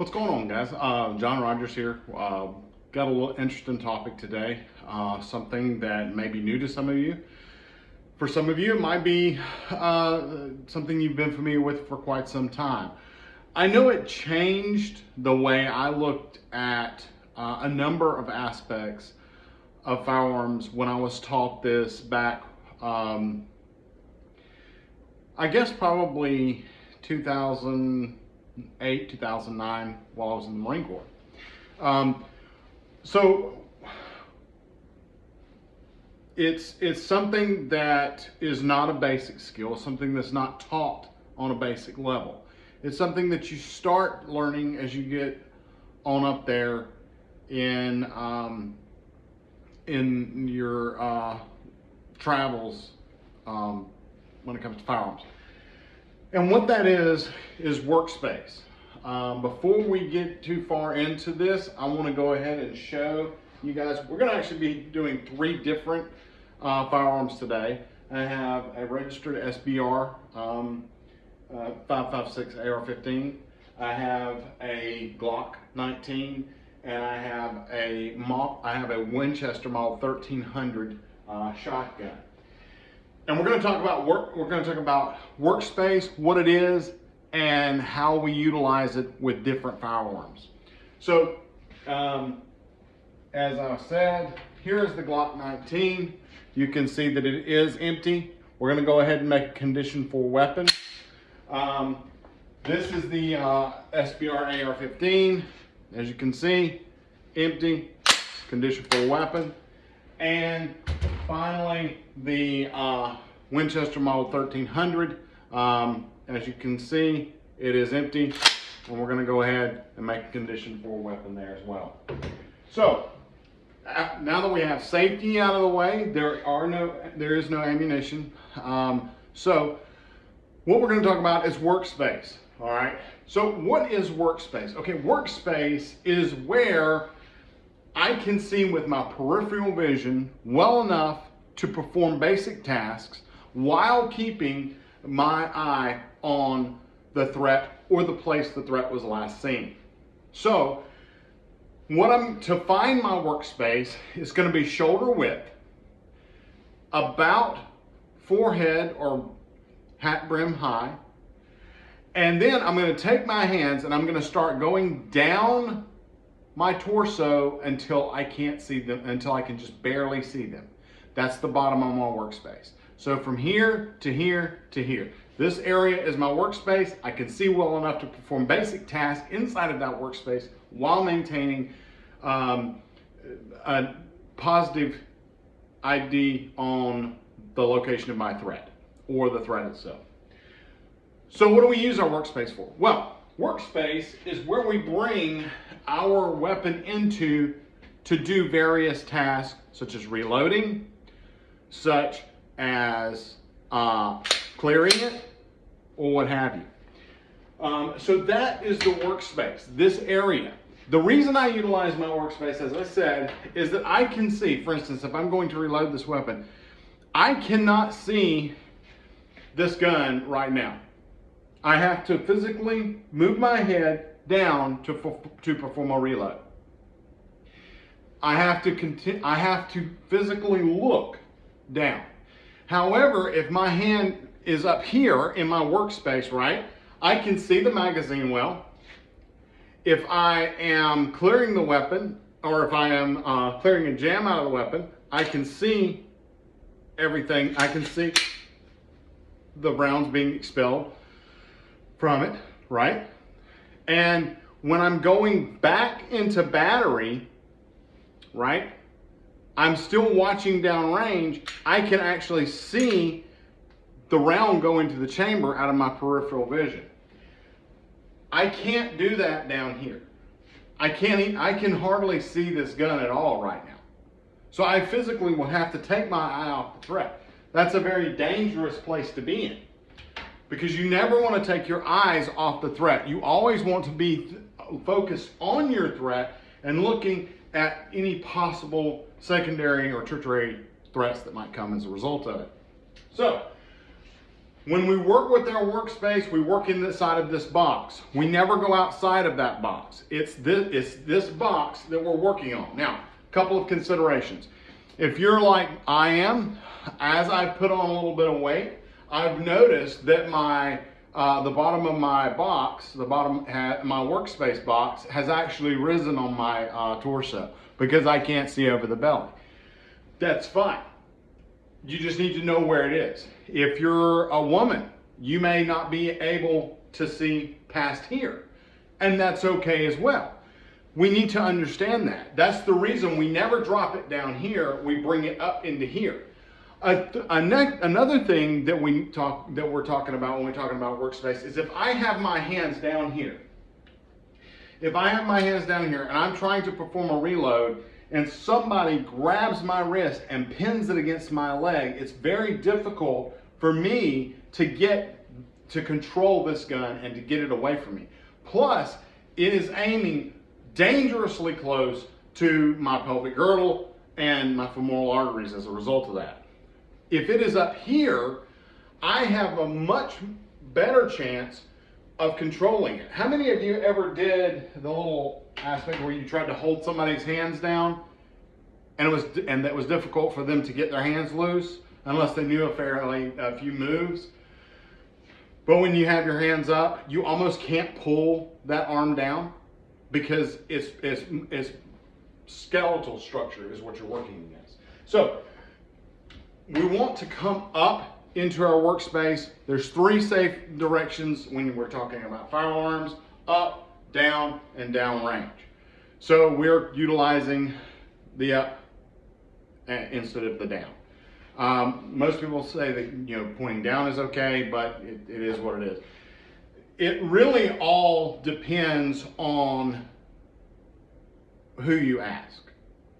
What's going on, guys? John Rogers here. Got a little interesting topic today. Something that may be new to some of you. For some of you, it might be something you've been familiar with for quite some time. I know it changed the way I looked at a number of aspects of firearms when I was taught this back, I guess probably 2008, 2009, while I was in the Marine Corps. So it's something that is not a basic skill, something that's not taught on a basic level. It's something that you start learning as you get on up there in your travels when it comes to firearms. And what that is workspace. Before we get too far into this, I want to go ahead and show you guys. We're going to actually be doing 3 different firearms today. I have a registered SBR 5.56 AR-15. I have a Glock 19, and I have a Winchester Model 1300 shotgun. And we're going to talk about workspace, what it is, and how we utilize it with different firearms. So, as I said, here is the Glock 19. You can see that it is empty. We're going to go ahead and make a condition for weapon. This is the SBR AR-15. As you can see, empty, condition for weapon. And finally, the Winchester Model 1300. As you can see, it is empty, and we're going to go ahead and make a condition for a weapon there as well. So, now that we have safety out of the way, there is no ammunition. So, what we're going to talk about is workspace. All right. So, what is workspace? Okay, workspace is where I can see with my peripheral vision well enough to perform basic tasks while keeping my eye on the threat or the place the threat was last seen. So, to find my workspace is going to be shoulder width, about forehead or hat brim high, and then I'm going to take my hands and I'm going to start going down my torso until I can't see them, until I can just barely see them. That's the bottom of my workspace. So from here to here to here. This area is my workspace. I can see well enough to perform basic tasks inside of that workspace while maintaining a positive ID on the location of my threat or the threat itself. So what do we use our workspace for? Well, workspace is where we bring our weapon into to do various tasks such as reloading, such as clearing it, or what have you. So that is the workspace, this area. The reason I utilize my workspace, as I said, is that I can see, for instance, if I'm going to reload this weapon, I cannot see this gun right now. I have to physically move my head down to perform a reload. I have to physically look down. However, if my hand is up here in my workspace, right, I can see the magazine well. If I am clearing the weapon, or if I am clearing a jam out of the weapon, I can see everything. I can see the rounds being expelled from it, right? And when I'm going back into battery, right, I'm still watching downrange. I can actually see the round go into the chamber out of my peripheral vision. I can't do that down here. I can hardly see this gun at all right now. So I physically will have to take my eye off the threat. That's a very dangerous place to be in, because you never want to take your eyes off the threat. You always want to be focused on your threat and looking at any possible secondary or tertiary threats that might come as a result of it. So, When we work with our workspace, we work inside of this box. We never go outside of that box. It's this box that we're working on. Now, a couple of considerations. If you're like I am, as I put on a little bit of weight, I've noticed that the bottom of my box, my workspace box, has actually risen on my torso because I can't see over the belly. That's fine. You just need to know where it is. If you're a woman, you may not be able to see past here, and that's okay as well. We need to understand that. That's the reason we never drop it down here. We bring it up into here. Another thing that we're talking about when we're talking about workspace is if I have my hands down here, and I'm trying to perform a reload and somebody grabs my wrist and pins it against my leg, it's very difficult for me to control this gun and to get it away from me. Plus, it is aiming dangerously close to my pelvic girdle and my femoral arteries as a result of that. If it is up here, I have a much better chance of controlling it. How many of you ever did the little aspect where you tried to hold somebody's hands down and that was difficult for them to get their hands loose unless they knew a few moves? But when you have your hands up, you almost can't pull that arm down because it's skeletal structure is what you're working against. So we want to come up into our workspace. There's 3 safe directions when we're talking about firearms: up, down, and down range. So we're utilizing the up instead of the down. Most people say that pointing down is okay, but it is what it is. It really all depends on who you ask.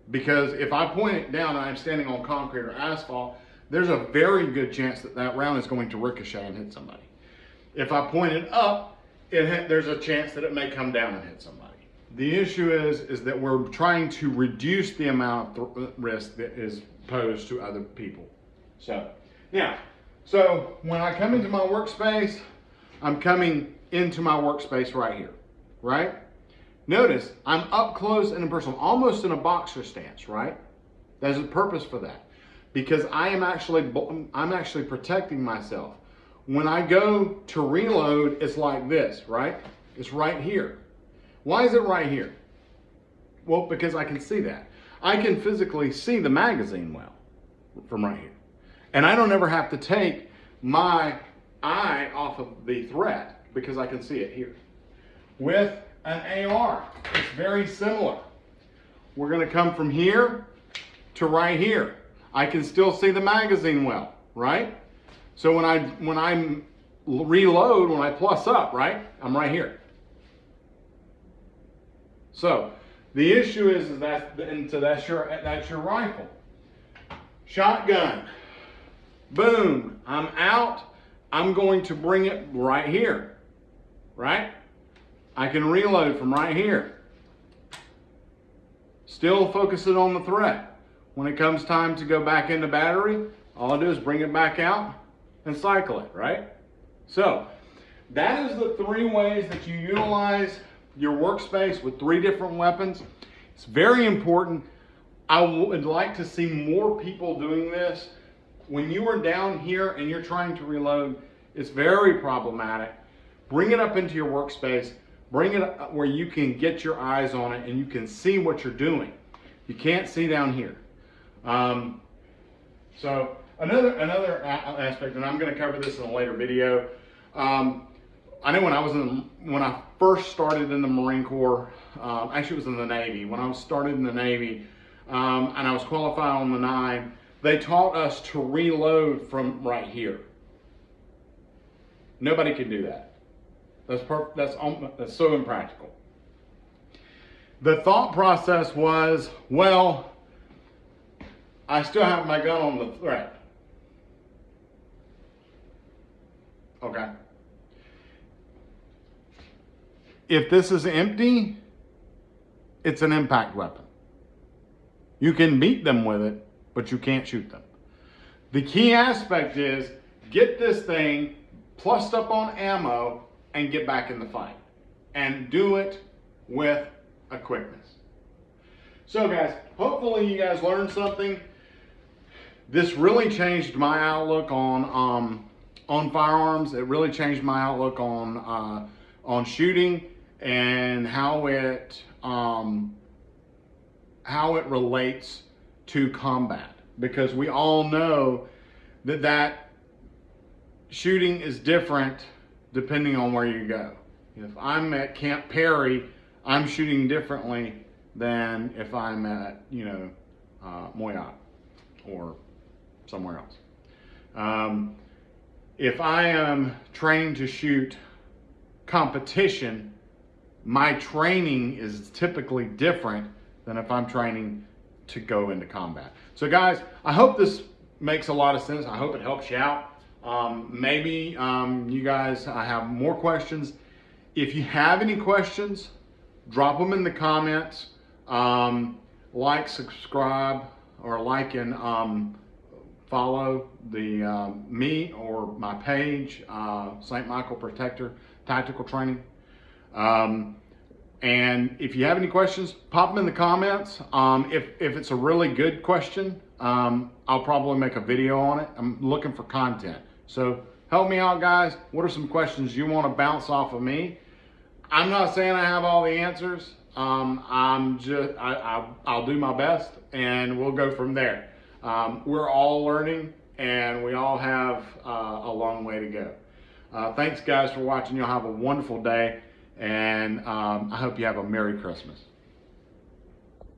Because if I point it down and I'm standing on concrete or asphalt, there's a very good chance that round is going to ricochet and hit somebody. If I point it up, there's a chance that it may come down and hit somebody. The issue is that we're trying to reduce the amount of risk that is posed to other people. So when I come into my workspace, I'm coming into my workspace right here, right? Notice I'm up close and personal, almost in a boxer stance, right? There's a purpose for that, because I'm actually protecting myself. When I go to reload, it's like this, right? It's right here. Why is it right here? Well, because I can see that. I can physically see the magazine well from right here. And I don't ever have to take my eye off of the threat because I can see it here. With an AR, it's very similar. We're going to come from here to right here. I can still see the magazine well, right? So when I reload, when I plus up, right, I'm right here. So the issue is that's your rifle. Shotgun. Boom. I'm out. I'm going to bring it right here. Right? I can reload from right here. Still focusing on the threat. When it comes time to go back into battery, all I do is bring it back out and cycle it, right? So that is the 3 ways that you utilize your workspace with 3 different weapons. It's very important. I would like to see more people doing this. When you are down here and you're trying to reload, it's very problematic. Bring it up into your workspace. Bring it up where you can get your eyes on it and you can see what you're doing. You can't see down here. So another aspect, and I'm going to cover this in a later video. I know when I first started in the Marine Corps, actually it was in the Navy. When I started in the Navy, and I was qualified on the 9, they taught us to reload from right here. Nobody can do that. That's so impractical. The thought process was, well, I still have my gun on the threat. Okay. If this is empty, it's an impact weapon. You can beat them with it, but you can't shoot them. The key aspect is get this thing plussed up on ammo and get back in the fight. And do it with a quickness. So guys, hopefully you guys learned something. This really changed my outlook on firearms. It really changed my outlook on shooting and how it relates to combat, because we all know that shooting is different depending on where you go. If I'm at Camp Perry, I'm shooting differently than if I'm at, Moyotte or somewhere else. If I am trained to shoot competition, my training is typically different than if I'm training to go into combat. So guys, I hope this makes a lot of sense. I hope it helps you out. Maybe you guys have more questions. If you have any questions, drop them in the comments. Like, subscribe, or like and follow me or my page, St. Michael Protector Tactical Training. And if you have any questions, pop them in the comments. If it's a really good question, I'll probably make a video on it. I'm looking for content. So help me out, guys. What are some questions you want to bounce off of me? I'm not saying I have all the answers. I'll do my best and we'll go from there. We're all learning and we all have a long way to go. Thanks guys for watching. You'll have a wonderful day, and I hope you have a Merry Christmas.